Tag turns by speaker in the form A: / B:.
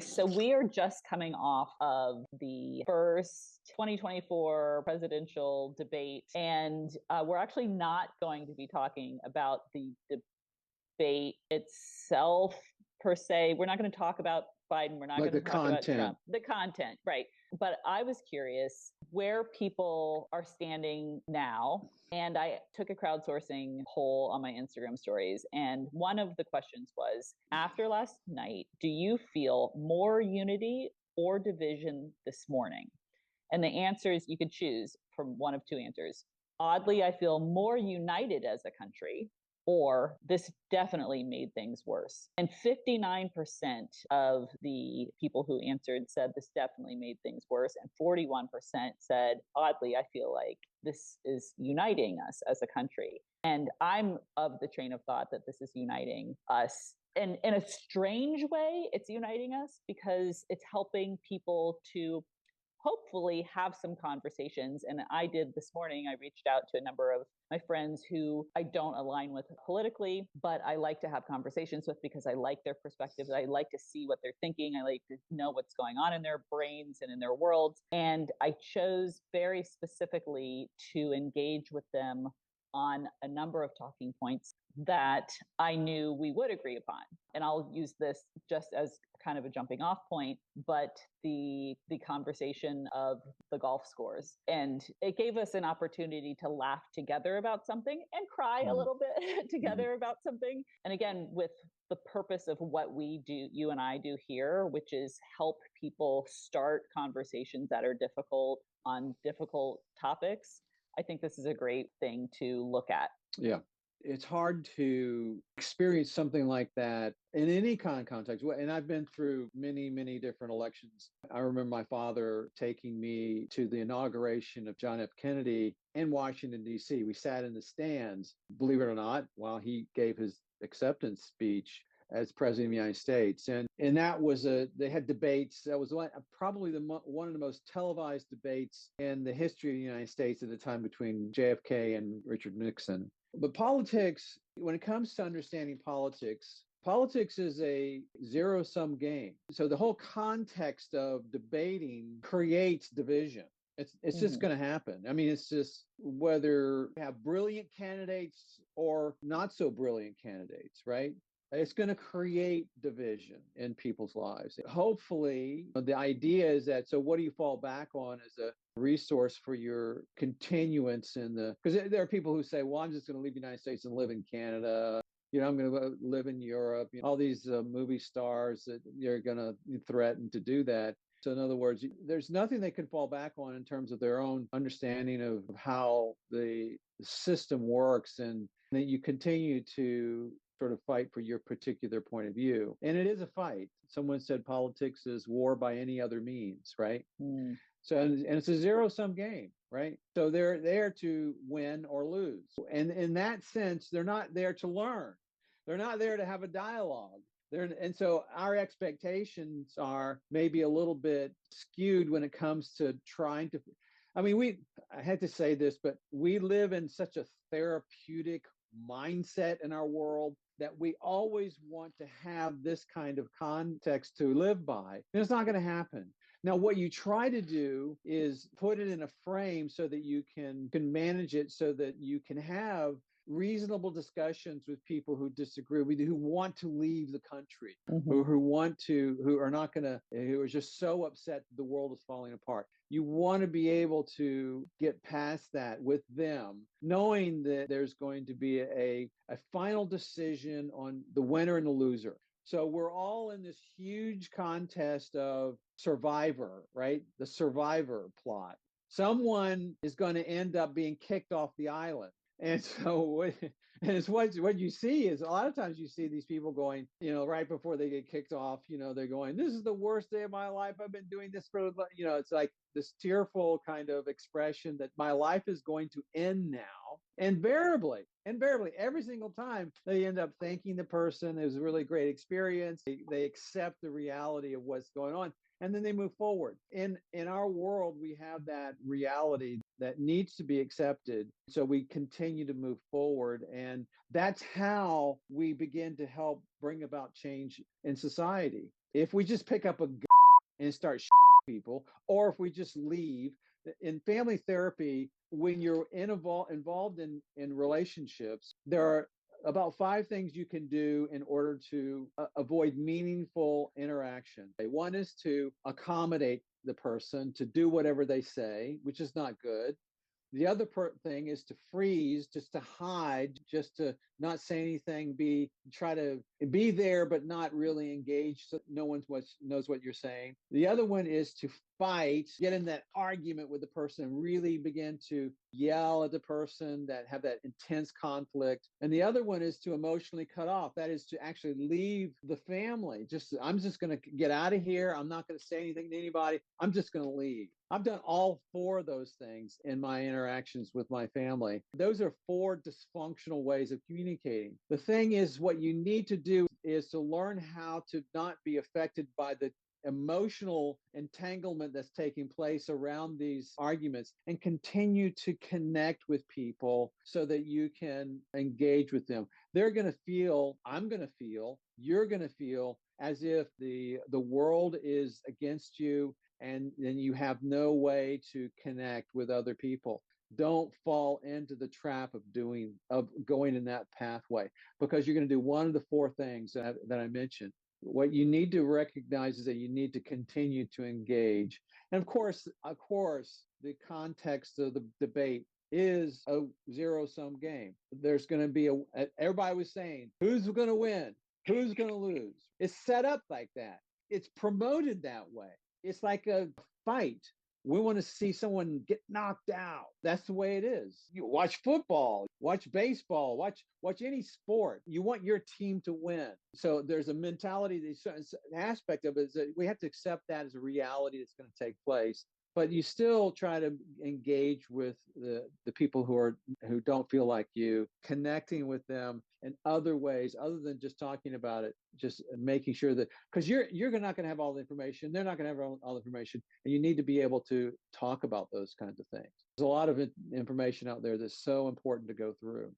A: So we are just coming off of the first 2024 presidential debate, and we're actually not going to be talking about the debate itself per se. We're not going to talk about Biden. We're not
B: Like
A: going
B: the
A: to talk about
B: content.
A: Trump, the content, right? But I was curious where people are standing now. And I took a crowdsourcing poll on my Instagram stories. And one of the questions was, after last night, do you feel more unity or division this morning? And the answers you could choose from one of two answers. Oddly, I feel more united as a country, or this definitely made things worse. And 59% of the people who answered said this definitely made things worse. And 41% said, oddly, I feel like this is uniting us as a country. And I'm of the train of thought that this is uniting us. And in a strange way, it's uniting us because it's helping people to hopefully have some conversations. And I did this morning, I reached out to a number of my friends who I don't align with politically, but I like to have conversations with because I like their perspectives. I like to see what they're thinking. I like to know what's going on in their brains and in their worlds. And I chose very specifically to engage with them on a number of talking points that I knew we would agree upon. And I'll use this just as kind of a jumping off point, but the conversation of the golf scores. And it gave us an opportunity to laugh together about something and cry a
B: Mm-hmm.
A: little bit
B: Mm-hmm.
A: together about something. And again, with the purpose of what we do, you and I do here, which is help people start conversations that are difficult on difficult topics. I think this is a great thing to look at.
B: Yeah. It's hard to experience something like that in any kind of context. And I've been through many, many different elections. I remember my father taking me to the inauguration of John F. Kennedy in Washington, D.C. We sat in the stands, believe it or not, while he gave his acceptance speech as president of the United States. And that was they had debates. That was probably one of the most televised debates in the history of the United States at the time between JFK and Richard Nixon. But politics, when it comes to understanding politics, politics is a zero sum game. So the whole context of debating creates division. It's just
A: Mm-hmm.
B: going to happen. I mean, it's just whether you have brilliant candidates or not so brilliant candidates, right? It's going to create division in people's lives. Hopefully, the idea is that, so what do you fall back on as a resource for your continuance in because there are people who say, well, I'm just going to leave the United States and live in Canada. I'm going to live in Europe. All these movie stars that you're going to threaten to do that. So in other words, there's nothing they can fall back on in terms of their own understanding of how the system works, and that you continue to sort of fight for your particular point of view. And it is a fight. Someone said politics is war by any other means, right?
A: Mm.
B: So, and it's a zero sum game, right? So they're there to win or lose. And in that sense, they're not there to learn. They're not there to have a dialogue. And so our expectations are maybe a little bit skewed when it comes to trying to. I mean, I had to say this, but we live in such a therapeutic mindset in our world that we always want to have this kind of context to live by. And it's not going to happen. Now, what you try to do is put it in a frame so that you can manage it, so that you can have reasonable discussions with people who disagree with you, who want to leave the country,
A: Mm-hmm.
B: who are not going to, who are just so upset that the world is falling apart. You want to be able to get past that with them, knowing that there's going to be a final decision on the winner and the loser. So we're all in this huge contest of survivor, right? The survivor plot. Someone is going to end up being kicked off the island. And so, and it's what you see is a lot of times you see these people going, right before they get kicked off, they're going, "This is the worst day of my life. I've been doing this for," it's like this tearful kind of expression that my life is going to end now. Invariably, every single time they end up thanking the person. It was a really great experience. They accept the reality of what's going on, and then they move forward. In our world, we have that reality that needs to be accepted, so we continue to move forward, and that's how we begin to help bring about change in society. if we just pick up a and start people, or if we just leave. In family therapy, when you're involved in relationships, there are about 5 things you can do in order to avoid meaningful interaction. One is to accommodate the person to do whatever they say, which is not good. The other thing is to freeze, just to hide, just to not say anything, try to be there, but not really engage. So no one knows what you're saying. The other one is to fight, get in that argument with the person, really begin to yell at the person, that have that intense conflict. And the other one is to emotionally cut off. That is to actually leave the family. I'm just going to get out of here. I'm not going to say anything to anybody. I'm just going to leave. I've done all 4 of those things in my interactions with my family. Those are 4 dysfunctional ways of communicating. The thing is, what you need to do is to learn how to not be affected by the emotional entanglement that's taking place around these arguments, and continue to connect with people so that you can engage with them. They're going to feel, I'm going to feel, you're going to feel as if the world is against you, and then you have no way to connect with other people. Don't fall into the trap of going in that pathway, because you're going to do one of the 4 things that I mentioned. What you need to recognize is that you need to continue to engage. And of course, the context of the debate is a zero-sum game. There's going to be everybody was saying, who's going to win? Who's going to lose? It's set up like that. It's promoted that way. It's like a fight. We want to see someone get knocked out. That's the way it is. You watch football, watch baseball, watch any sport. You want your team to win. So there's a mentality, an aspect of it is that we have to accept that as a reality that's going to take place. But you still try to engage with the people who don't feel like you, connecting with them in other ways other than just talking about it, just making sure that, because you're not going to have all the information, they're not going to have all the information, and you need to be able to talk about those kinds of things. There's a lot of information out there that's so important to go through.